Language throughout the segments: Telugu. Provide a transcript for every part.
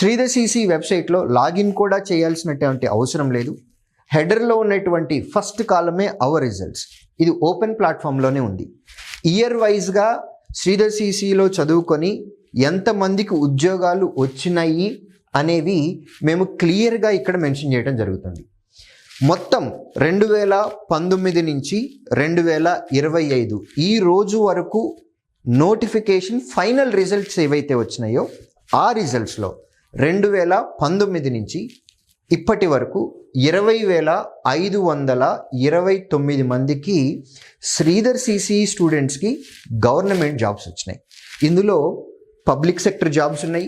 శ్రీధర్ సిసి వెబ్సైట్లో లాగిన్ కూడా చేయాల్సినటువంటి అవసరం లేదు. హెడర్లో ఉన్నటువంటి ఫస్ట్ కాలమే అవర్ రిజల్ట్స్. ఇది ఓపెన్ ప్లాట్ఫామ్లోనే ఉంది. ఇయర్ వైజ్గా శ్రీధర్ సిసిలో చదువుకొని ఎంతమందికి ఉద్యోగాలు వచ్చినాయి అనేవి మేము క్లియర్గా ఇక్కడ మెన్షన్ చేయడం జరుగుతుంది. మొత్తం 2019 నుంచి 2025 ఈ రోజు వరకు నోటిఫికేషన్ ఫైనల్ రిజల్ట్స్ ఏవైతే వచ్చినాయో ఆ రిజల్ట్స్లో 2019 నుంచి ఇప్పటి వరకు 20,529 మందికి శ్రీధర్ సిసి స్టూడెంట్స్కి గవర్నమెంట్ జాబ్స్ వచ్చినాయి. ఇందులో పబ్లిక్ సెక్టర్ జాబ్స్ ఉన్నాయి,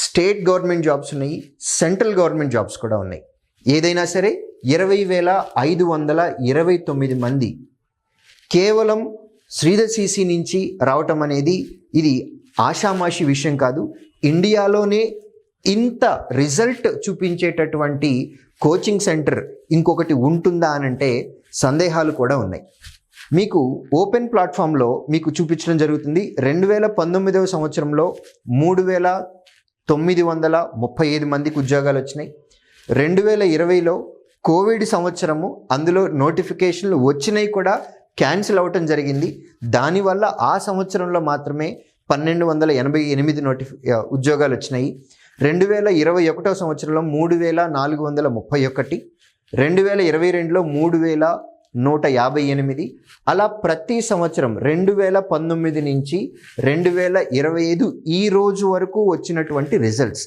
స్టేట్ గవర్నమెంట్ జాబ్స్ ఉన్నాయి, సెంట్రల్ గవర్నమెంట్ జాబ్స్ కూడా ఉన్నాయి. ఏదైనా సరే 20,529 మంది కేవలం శ్రీధర్ సిసి నుంచి రావటం అనేది ఇది ఆషామాషి విషయం కాదు. ఇండియాలోనే ఇంత రిజల్ట్ చూపించేటటువంటి కోచింగ్ సెంటర్ ఇంకొకటి ఉంటుందా అనంటే సందేహాలు కూడా ఉన్నాయి. మీకు ఓపెన్ ప్లాట్ఫామ్లో మీకు చూపించడం జరుగుతుంది. 2019వ సంవత్సరంలో 3,935 మందికి ఉద్యోగాలు వచ్చినాయి. 2020లో కోవిడ్ సంవత్సరము, అందులో నోటిఫికేషన్లు వచ్చినాయి కూడా క్యాన్సిల్ అవ్వటం జరిగింది. దానివల్ల ఆ సంవత్సరంలో మాత్రమే 1,288 ఉద్యోగాలు వచ్చినాయి. 2021వ సంవత్సరంలో 3,431, 2022లో 3,158. అలా ప్రతి సంవత్సరం 2019 నుంచి 2025 ఈ రోజు వరకు వచ్చినటువంటి రిజల్ట్స్